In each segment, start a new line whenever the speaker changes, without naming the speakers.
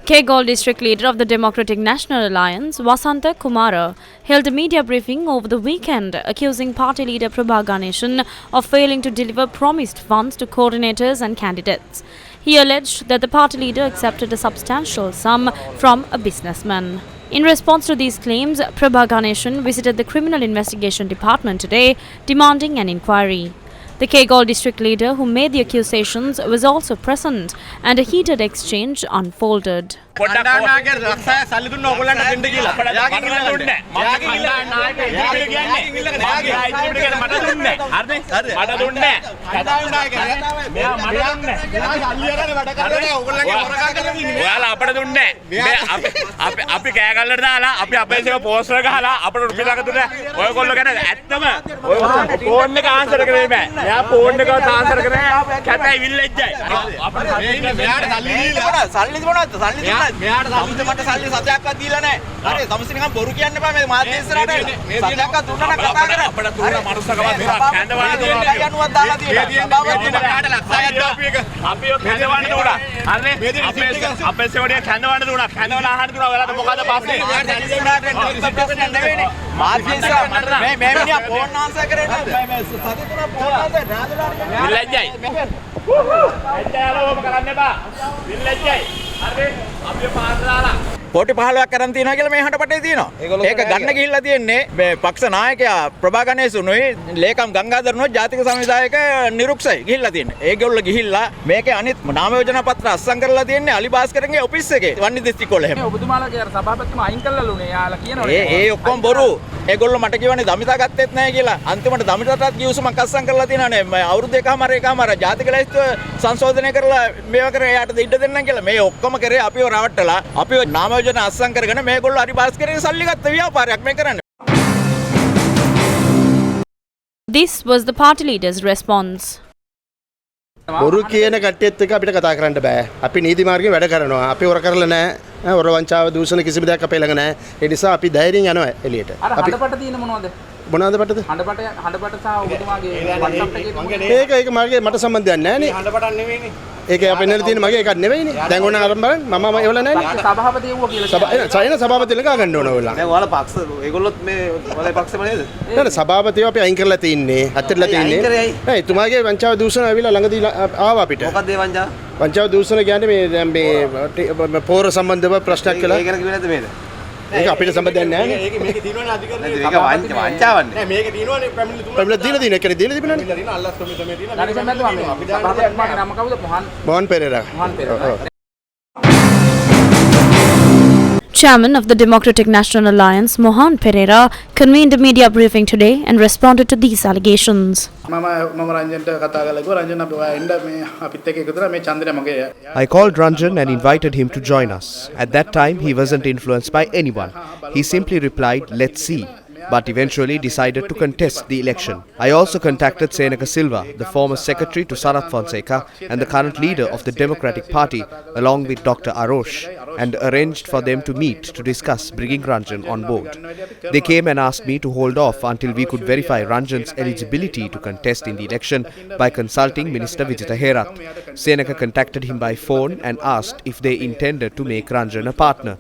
Kegol district leader of the Democratic National Alliance, Vasantha Kumara, held a media briefing over the weekend accusing party leader Prabha Ganeshan of failing to deliver promised funds to coordinators and candidates. He alleged that the party leader accepted a substantial sum from a businessman. In response to these claims, Prabha Ganeshan visited the Criminal Investigation Department today, demanding an inquiry. The Kegol district leader who made the accusations was also present, and a heated exchange unfolded.
कोटी 15ක් කරන් තියනවා කියලා මේ හඬපටේ තියෙනවා. ඒක ගන්න ගිහිල්ලා තියෙන්නේ මේ පක්ෂ නායකයා ප්‍රභා ගණේසුනුයි ලේකම් ගංගාධරනුයි ජාතික සංවිධායක නිරුක්සයි ගිහිල්ලා තියෙන්නේ. ඒගොල්ලෝ ගිහිල්ලා මේකේ අනිත් නාම යෝජනා පත්‍ර අස්සම් කරලා තියෙන්නේ අලි භාස්කරගේ ඔෆිස් එකේ වන්නි දිස්ත්‍රික්කවල එහෙම.
ඔබතුමාලාගේ අර සභාපතිතුමා අයින් කළාලුනේ යාලා කියනවා.
ඒ ඔක්කොම බොරු. ඒගොල්ලෝ මට කියවනේ දමිතා ගත්තෙත් නැහැ කියලා. අන්තිමට දමිතාටත් ගිවිසුමක් අස්සම් කරලා තියෙනවානේ. අවුරුදු එකමාර ජාතික ලැයිස්තුව සංශෝධනය කරලා මේවා කරේ එයාට ඉඩ දෙන්නම් කියලා. මේ ඔක්කොම කරේ අපිව රවට්ටලා අපිව නාම යෝජනා අස්සම් කරගෙන මේගොල්ලෝ හරි භාස්කරගේ සල්ලි ගත්ත ව්‍යාපාරයක් මේ කරන්නේ.
This was the party leader's response.
බොරු කියන කට්ටියත් එක්ක අපිට කතා කරන්න බෑ. අපි නීති මාර්ගයෙන් වැඩ කරනවා. අපි හොර කරලා නැහැ. හොර වංචාව දූෂණ කිසිම දෙයක් අපේ ළඟ නැහැ. ඒ නිසා අපි ධෛර්යයෙන් යනවා එළියට.
අර හඬපට තියෙන මොනවද?
මොනවාද පටද?
හඬපට සහ ඔබතුමාගේ WhatsApp එකේ
ඒක මගේ මට සම්බන්ධයක් නැහැ නේ.
හඬපටක් නෙවෙයිනේ.
ඒක අපේ නෙල තියෙන මගේ එකක් නෙවෙයිනේ. දැන් ඕන අරන් බලන්න මම ඒවල නැහැ නේ.
සභාපති යවුවා කියලා.
සයින සභාපති ළඟ ගන්න ඕන ඕගොල්ලෝ.
දැන් ඔයාලා පක්ෂ ඒගොල්ලොත් මේ ඔයාලා පක්ෂෙම නේද?
නෑ සභාපතිව අපි අයින් කරලා තින්නේ. අත්හැරලා තින්නේ. නෑ එතුමාගේ වංචාව දූෂණ ආවිලා ළඟදී ආවා අපිට.
මොකක්ද ඒ වංචාව?
වංචාව දූෂණ කියන්නේ මේ දැන් මේ පෝර සම්බන්ධව ප්‍රශ්නයක් කළා.
ඒක ගැන කිව්වේ නැද්ද මේද?
ඒක අපිට සම්බන්ධයක් නැහැ නේ.
ඒක මේකේ තියෙනවනේ අධිකරණයේ. ඒක වංචාවන්නේ. නෑ මේකේ තියෙනවනේ
පැමිණිලි දීලා කියන්නේ දීලා තිබුණානේ.
දීලා තියෙන අල්ලස් කොමිසමේ තියෙන.
ගණේෂ් මහත්මයා මේ සභාපතිතුමාගේ නම කවුද?
Mohan Perera.
Chairman of the Democratic National Alliance, Mohan Pereira, convened a media briefing today and responded to these allegations.
I called Ranjan and invited him to join us. At that time, he wasn't influenced by anyone. He simply replied, "Let's see," but eventually decided to contest the election. I also contacted Senaka Silva, the former secretary to Sarath Fonseca and the current leader of the Democratic Party, along with Dr. Arosh, and arranged for them to meet to discuss bringing Ranjan on board. They came and asked me to hold off until we could verify Ranjan's eligibility to contest in the election by consulting Minister Vijitha Herath. Senaka contacted him by phone and asked if they intended to make Ranjan a partner.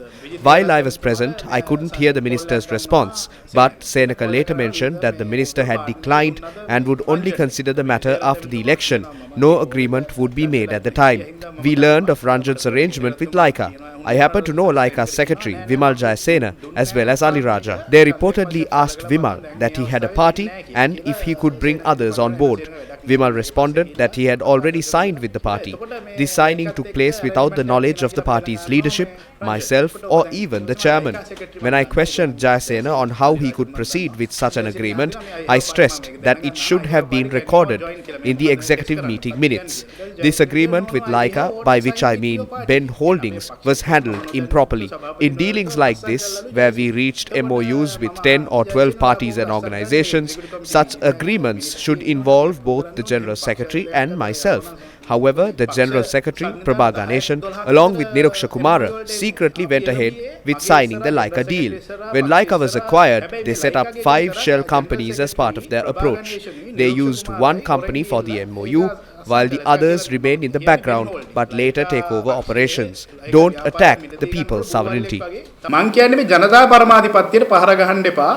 While I was present, I couldn't hear the minister's response, but Senaka later mentioned that the minister had declined and would only consider the matter after the election. No agreement would be made at the time. We learned of Ranjan's arrangement with Lanka. I happen to know Lanka's secretary, Vimal Jayasena, as well as Ali Raja. They reportedly asked Vimal that he had a party and if he could bring others on board. Vimal responded that he had already signed with the party. This signing took place without the knowledge of the party's leadership, myself, or even the chairman. When I questioned Jayasena on how he could proceed with such an agreement, I stressed that it should have been recorded in the executive meeting minutes. This agreement with Lanka, by which I mean Ben Holdings, was handled improperly. In dealings like this, where we reached MOUs with 10 or 12 parties and organizations, such agreements should involve both the General Secretary and myself. However, the General Secretary, Prabha Ganeshan, along with Niruksha Kumara, secretly went ahead with signing the Lanka deal. When Lanka was acquired, they set up 5 shell companies as part of their approach. They used one company for the MOU, while the others remain in the background but later take over operations. Don't attack the people's sovereignty.
මං කියන්නේ මේ ජනතා පරමාධිපත්‍යයට පහර ගහන්න එපා.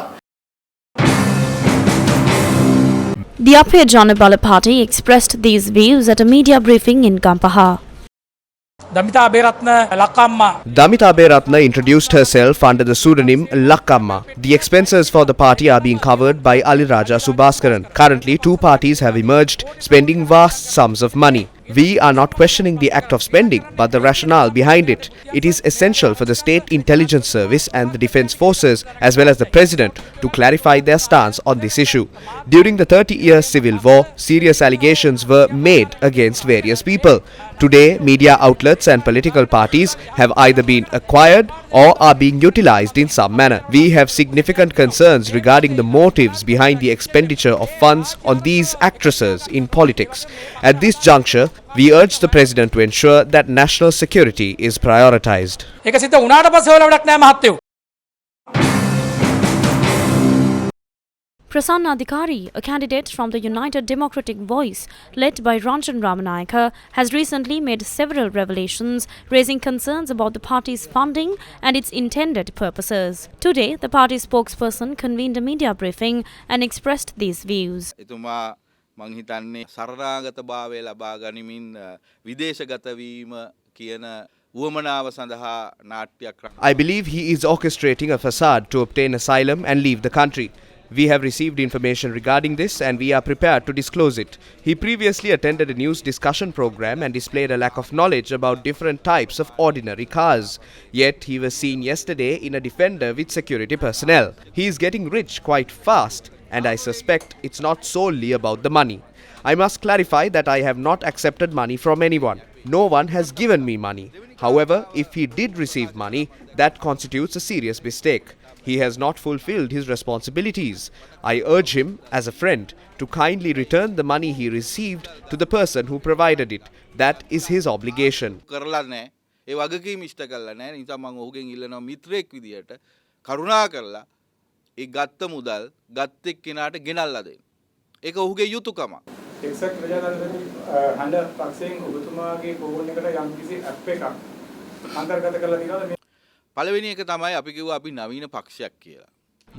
The Apya Janabala Party expressed these views at a media briefing in Kampaha.
Damitha Abeyratne ලක්කම්මා
Damita Aberatna introduced herself under the pseudonym Lakkamma. The expenses for the party are being covered by Aliraja Subhaskaran. Currently, two parties have emerged, spending vast sums of money. We are not questioning the act of spending, but the rationale behind it. It is essential for the State Intelligence Service and the Defence Forces, as well as the President, to clarify their stance on this issue. During the 30-year civil war, serious allegations were made against various people. Today, media outlets and political parties have either been acquired or are being utilized in some manner. We have significant concerns regarding the motives behind the expenditure of funds on these actresses in politics. At this juncture, we urge the President to ensure that national security is prioritized.
ඒක සිද්ධ වුණාට පස්සේ ඔයාලා වැඩක් නැහැ මහත්තයෝ.
Prasanna Adhikari, a candidate from the United Democratic Voice, led by Ranjan Ramanayaka, has recently made several revelations, raising concerns about the party's funding and its intended purposes. Today, the party spokesperson convened a media briefing and expressed these views.
එතුමා මං හිතන්නේ සරණාගත භාවය ලබා ගනිමින් විදේශගත වීම කියන උවමනාව සඳහා නාට්‍යයක්.
I believe he is orchestrating a facade to obtain asylum and leave the country. We have received information regarding this and we are prepared to disclose it. He previously attended a news discussion program and displayed a lack of knowledge about different types of ordinary cars. Yet he was seen yesterday in a Defender with security personnel. He is getting rich quite fast and I suspect it's not solely about the money. I must clarify that I have not accepted money from anyone. No one has given me money. However, if he did receive money, that constitutes a serious mistake. He has not fulfilled his responsibilities. I urge him, as a friend, to kindly return the money he received to the person who provided it. That is his obligation.
කරලා නැහැ. ඒ වගකීම් ඉෂ්ට කරලා නැහැ. නිසා මම ඔහුගෙන් ඉල්ලනවා මිත්‍රයෙක් විදියට කරුණා කරලා ඒ ගත්ත මුදල් ගත් එක්කෙනාට ගෙනල්ලා දෙන්න. ඒක ඔහුගේ යුතුයකමක්.
එක්සත් ප්‍රජාතන්ත්‍රයේ හඬ පක්ෂයෙන් ඔබතුමාගේ ෆෝන් එකට යම්කිසි ඇප් එකක් අන්තර්ගත කරලා තියෙනවද?
පළවෙනි එක තමයි අපි කිව්වා අපි නවීන පක්ෂයක් කියලා.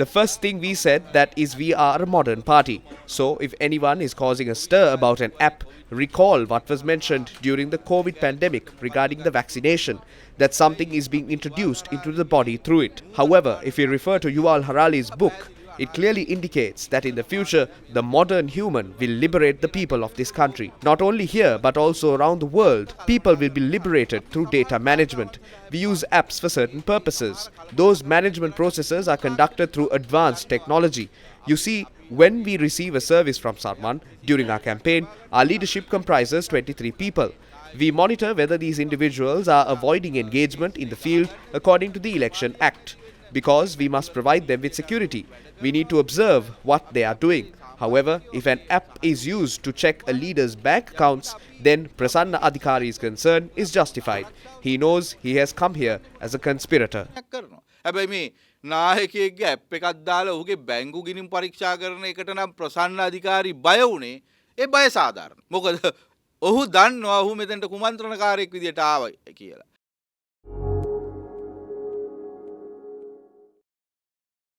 The first thing we said that is we are a modern party. So if anyone is causing a stir about an app, recall what was mentioned during the COVID pandemic regarding the vaccination, that something is being introduced into the body through it. However, if you refer to Yuval Harari's book, it clearly indicates that in the future, the modern human will liberate the people of this country. Not only here, but also around the world, people will be liberated through data management. We use apps for certain purposes. Those management processes are conducted through advanced technology. You see, when we receive a service from someone during our campaign, our leadership comprises 23 people. We monitor whether these individuals are avoiding engagement in the field according to the Election Act. Because we must provide them with security, we need to observe what they are doing. However, if an app is used to check a leader's bank accounts, then Prasanna Adhikari's concern is justified. He knows he has come here as a conspirator.
හැබැයි මේ නායකයෙක්ගේ app එකක් දාලා ඔහුගේ බැංකු ගිණුම් පරීක්ෂා කරන එකට නම් ප්‍රසන්න අධිකාරී බය වුණේ. ඒ බය සාධාරණ. මොකද ඔහු දන්නවා ඔහු මෙතනට කුමන්ත්‍රණකාරයෙක් විදියට ආවයි කියලා.